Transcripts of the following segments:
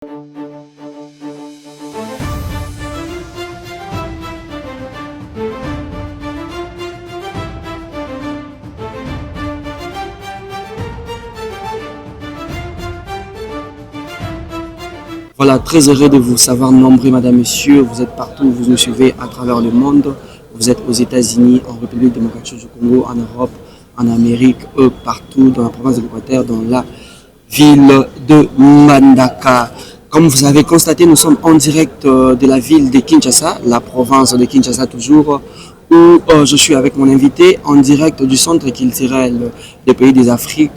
Voilà, très heureux de vous savoir nombreux, madame, monsieur. Vous êtes partout, vous nous suivez à travers le monde. Vous êtes aux États-Unis, en République démocratique du Congo, en Europe, en Amérique, partout dans la province de l'Équateur, dans la ville de Mbandaka. Comme vous avez constaté, nous sommes en direct de la ville de Kinshasa, la province de Kinshasa toujours, où je suis avec mon invité en direct du centre culturel des pays des Afriques.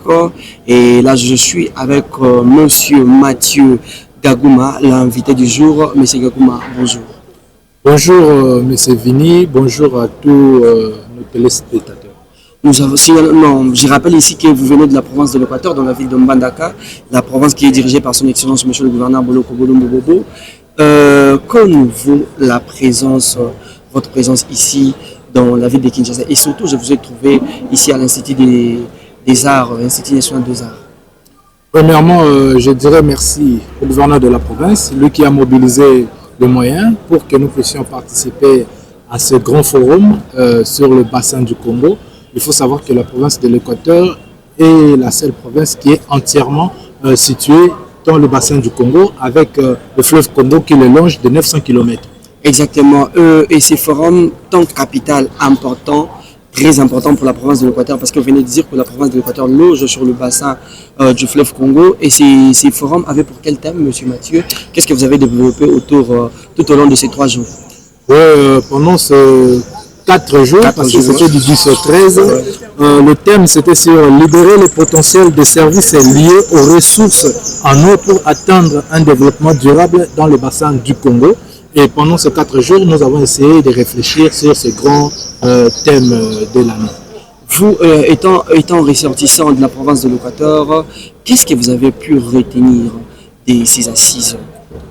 Et là, je suis avec monsieur Mathieu Gagouma, l'invité du jour. Monsieur Gagouma, bonjour. Bonjour, monsieur Vini. Bonjour à tous nos téléspectateurs. Je rappelle ici que vous venez de la province de l'Équateur, dans la ville de Mbandaka, la province qui est dirigée par son excellence, monsieur le gouverneur Boloko Bolombobobo. Qu'en vaut la présence, votre présence ici dans la ville de Kinshasa? Et surtout, je vous ai trouvé ici à l'Institut des Arts, l'Institut national des Arts. Premièrement, je dirais merci au gouverneur de la province, lui qui a mobilisé les moyens pour que nous puissions participer à ce grand forum sur le bassin du Congo. Il faut savoir que la province de l'Équateur est la seule province qui est entièrement située dans le bassin du Congo, avec le fleuve Congo qui le longe de 900 km. Exactement. Et ces forums, tant capital important, très important pour la province de l'Équateur, parce que vous venez de dire que la province de l'Équateur loge sur le bassin du fleuve Congo. Et ces forums avaient pour quel thème, monsieur Mathieu? Qu'est-ce que vous avez développé tout au long de ces 3 jours? Pendant ces 4 jours, parce que c'était du 10 au 13, le thème c'était sur libérer le potentiel des services liés aux ressources en eau pour atteindre un développement durable dans le bassin du Congo. Et pendant ces 4 jours, nous avons essayé de réfléchir sur ce grand thème de l'année. Vous, étant ressortissant de la province de l'Équateur, qu'est-ce que vous avez pu retenir de ces assises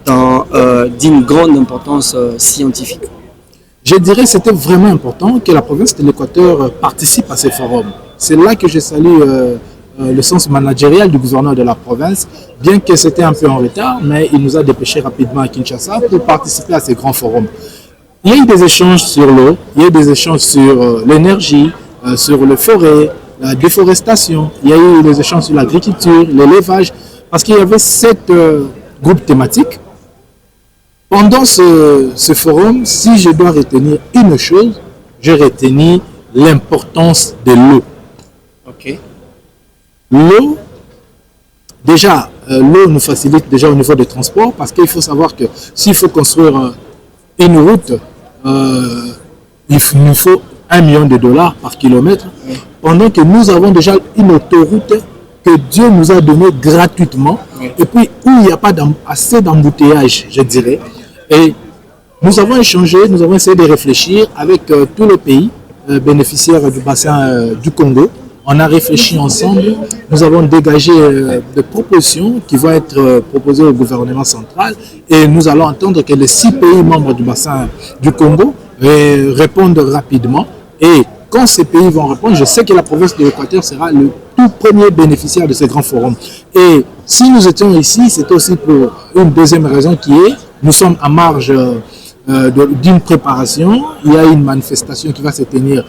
d'une grande importance scientifique? Je dirais que c'était vraiment important que la province de l'Équateur participe à ces forums. C'est là que je salue le sens managérial du gouverneur de la province, bien que c'était un peu en retard, mais il nous a dépêché rapidement à Kinshasa pour participer à ces grands forums. Il y a eu des échanges sur l'eau, il y a eu des échanges sur l'énergie, sur les forêts, la déforestation, il y a eu des échanges sur l'agriculture, l'élevage, parce qu'il y avait 7 groupes thématiques. Pendant ce forum, si je dois retenir une chose, je retiens l'importance de l'eau. Ok. L'eau, déjà, l'eau nous facilite déjà au niveau des transports, parce qu'il faut savoir que s'il faut construire une route, il nous faut $1 million par kilomètre, pendant que nous avons déjà une autoroute que Dieu nous a donnée gratuitement, et puis où il n'y a pas assez d'embouteillage, je dirais. Et nous avons échangé, nous avons essayé de réfléchir avec tous les pays bénéficiaires du bassin du Congo. On a réfléchi ensemble, nous avons dégagé des propositions qui vont être proposées au gouvernement central, et nous allons entendre que les 6 pays membres du bassin du Congo répondent rapidement. Et quand ces pays vont répondre, je sais que la province de l'Équateur sera le tout premier bénéficiaire de ces grands forums. Et si nous étions ici, c'est aussi pour une deuxième raison qui est, nous sommes à marge d'une préparation. Il y a une manifestation qui va se tenir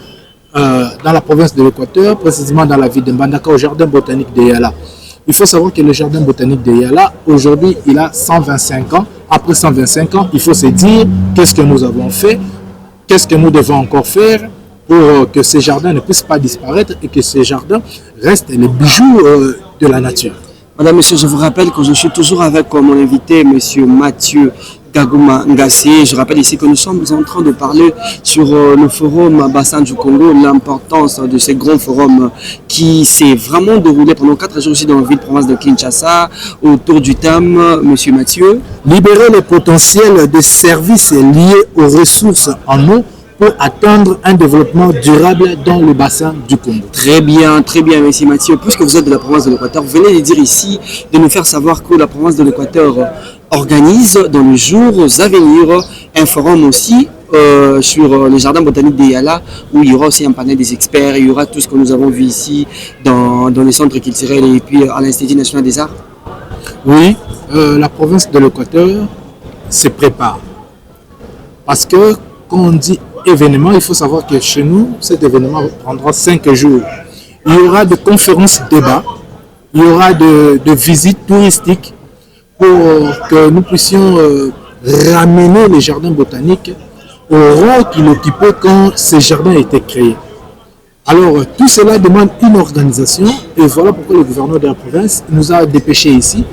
dans la province de l'Équateur, précisément dans la ville de Mbandaka, au jardin botanique de Yala. Il faut savoir que le jardin botanique de Yala, aujourd'hui, il a 125 ans. Après 125 ans, il faut se dire qu'est-ce que nous avons fait, qu'est-ce que nous devons encore faire pour que ces jardins ne puissent pas disparaître et que ces jardins restent les bijoux de la nature. Madame, monsieur, je vous rappelle que je suis toujours avec mon invité, monsieur Mathieu Gagouma Ngassé. Je rappelle ici que nous sommes en train de parler sur le forum Bassin du Congo, l'importance de ces grands forums qui s'est vraiment déroulé pendant 4 jours ici dans la ville-province de Kinshasa, autour du thème, monsieur Mathieu. Libérer le potentiel des services liés aux ressources en eau pour atteindre un développement durable dans le bassin du Congo. Très bien, merci Mathieu. Puisque vous êtes de la province de l'Équateur, vous venez de dire ici, de nous faire savoir que la province de l'Équateur organise dans les jours à venir un forum aussi sur le jardin botanique de Yala, où il y aura aussi un panel des experts, il y aura tout ce que nous avons vu ici dans les centres culturels et puis à l'Institut national des arts. Oui, la province de l'Équateur se prépare. Parce que quand on dit événement, il faut savoir que chez nous, cet événement prendra 5 jours. Il y aura des conférences débats, il y aura de visites touristiques pour que nous puissions ramener les jardins botaniques au rôle qu'il occupait quand ces jardins étaient créés. Alors, tout cela demande une organisation et voilà pourquoi le gouverneur de la province nous a dépêchés ici,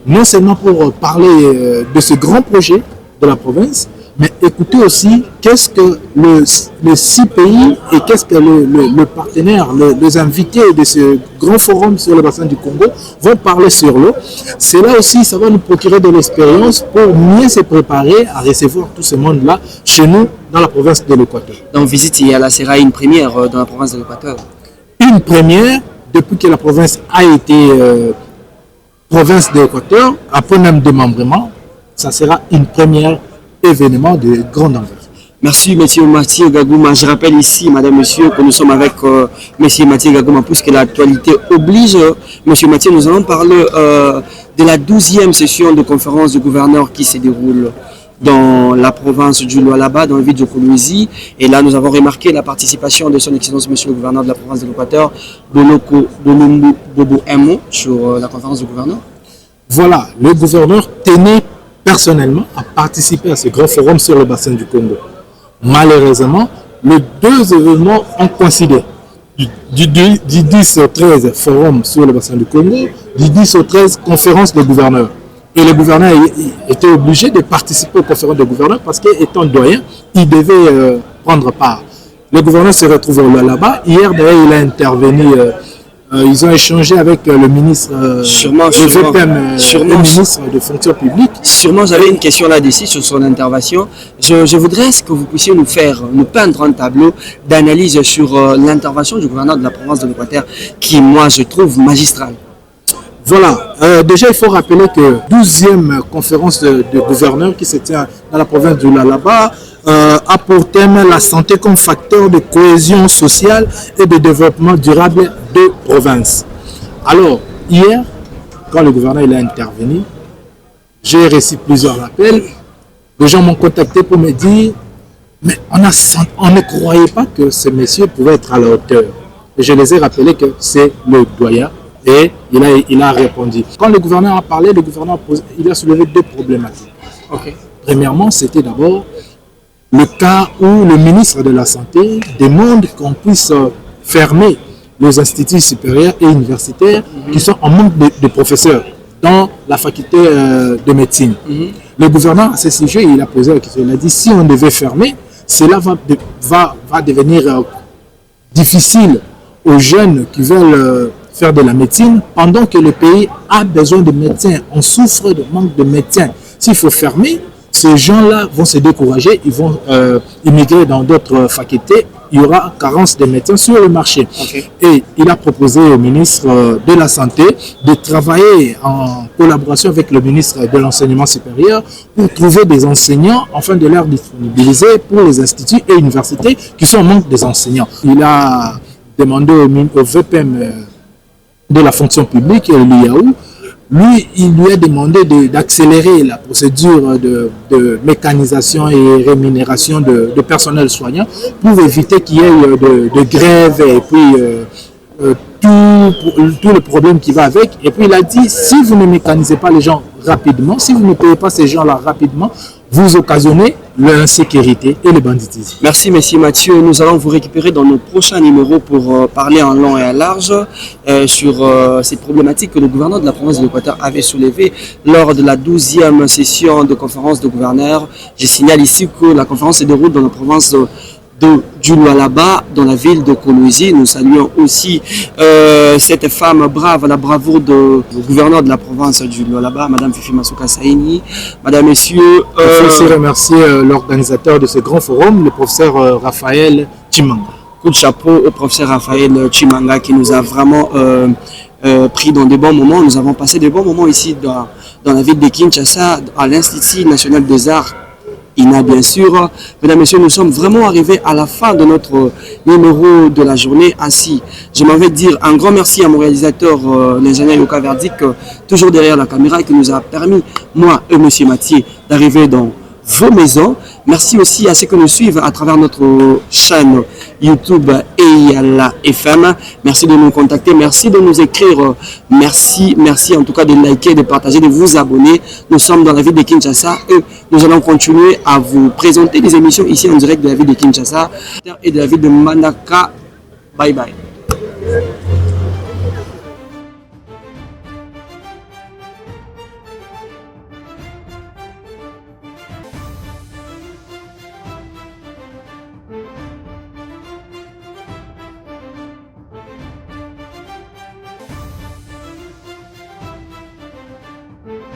non seulement pour parler de ce grand projet de la province, mais écoutez aussi qu'est-ce que les 6 pays et qu'est-ce que le partenaire, les invités de ce grand forum sur le bassin du Congo vont parler sur l'eau. C'est là aussi, ça va nous procurer de l'expérience pour mieux se préparer à recevoir tout ce monde-là chez nous dans la province de l'Équateur. Donc visite, il y a la sera une première dans la province de l'Équateur. Une première depuis que la province a été province de l'Équateur, après même démembrement, ça sera une première événement de grande envergure. Merci, monsieur Mathieu Gagouma. Je rappelle ici, madame, monsieur, que nous sommes avec monsieur Mathieu Gagouma, puisque l'actualité oblige. Monsieur Mathieu, nous allons parler de la 12e session de conférence de gouverneurs qui se déroule dans la province du Lualaba, dans la ville de Kolwezi. Et là, nous avons remarqué la participation de son excellence, monsieur le gouverneur de la province de l'Équateur, Boloko Bolumbu Bobo Emo, sur la conférence de gouverneurs. Voilà, le gouverneur tenait personnellement à participer à ce grand forum sur le bassin du Congo. Malheureusement, les 2 événements ont coïncidé. Du 10 au 13 forum sur le bassin du Congo, du 10 au 13 conférence de gouverneurs. Et le gouverneur était obligé de participer aux conférences de gouverneurs parce qu'étant doyen, il devait prendre part. Le gouverneur se retrouve là-bas. Hier, d'ailleurs, il a intervenu. Ils ont échangé avec le ministre le ministre de fonction publique. Sûrement, j'avais une question là-dessus sur son intervention. Je voudrais que vous puissiez nous peindre un tableau d'analyse sur l'intervention du gouverneur de la province de l'Équateur, qui, moi, je trouve magistrale. Voilà, déjà il faut rappeler que 12e conférence de gouverneurs qui se tient dans la province du Lualaba a pour thème la santé comme facteur de cohésion sociale et de développement durable de province. Alors, hier, quand le gouverneur il a intervenu, j'ai reçu plusieurs appels. Les gens m'ont contacté pour me dire mais on ne croyait pas que ce monsieur pouvait être à la hauteur. Et je les ai rappelés que c'est le doyen. Et il a répondu. Quand le gouverneur a parlé, il a soulevé 2 problématiques. Okay. Premièrement, c'était d'abord le cas où le ministre de la Santé demande qu'on puisse fermer les instituts supérieurs et universitaires qui sont en manque de professeurs dans la faculté de médecine. Le gouverneur, à ce sujet, il a posé la question. Il a dit si on devait fermer, cela va devenir difficile aux jeunes qui veulent faire de la médecine pendant que le pays a besoin de médecins. On souffre de manque de médecins. S'il faut fermer, ces gens-là vont se décourager, ils vont immigrer dans d'autres facultés. Il y aura carence de médecins sur le marché. Okay. Et il a proposé au ministre de la Santé de travailler en collaboration avec le ministre de l'Enseignement supérieur pour trouver des enseignants afin de les disponibiliser pour les instituts et universités qui sont en manque des enseignants. Il a demandé au VPM de la fonction publique, l'IAU, lui, il lui a demandé d'accélérer la procédure de mécanisation et rémunération de personnel soignant pour éviter qu'il y ait de grève et puis tout le problème qui va avec. Et puis il a dit, si vous ne mécanisez pas les gens rapidement, si vous ne payez pas ces gens-là rapidement, vous occasionnez l'insécurité et le banditisme. Merci, monsieur Mathieu. Nous allons vous récupérer dans nos prochains numéros pour parler en long et en large sur ces problématiques que le gouverneur de la province de l'Équateur avait soulevées lors de la 12e session de conférence de gouverneurs. Je signale ici que la conférence se déroule dans la province du Lualaba, dans la ville de Kolwezi. Nous saluons aussi cette femme brave, la bravoure du gouverneur de la province du Lualaba, Madame Fifi Masuka Saini. Madame, messieurs... Il faut aussi remercier l'organisateur de ce grand forum, le professeur Raphaël Chimanga. Coup de chapeau au professeur Raphaël Chimanga qui nous a vraiment pris dans de bons moments. Nous avons passé de bons moments ici dans la ville de Kinshasa, à l'Institut national des arts Ina, bien sûr. Mesdames, Messieurs, nous sommes vraiment arrivés à la fin de notre numéro de la journée. Ainsi, je m'en vais dire un grand merci à mon réalisateur, l'ingénieur Yoka Verdic, toujours derrière la caméra, qui nous a permis, moi et M. Mathieu, d'arriver dans vos maisons. Merci aussi à ceux qui nous suivent à travers notre chaîne YouTube EIALA FM. Merci de nous contacter, merci de nous écrire, merci en tout cas de liker, de partager, de vous abonner. Nous sommes dans la ville de Kinshasa et nous allons continuer à vous présenter des émissions ici en direct de la ville de Kinshasa et de la ville de Mandaka. Bye bye.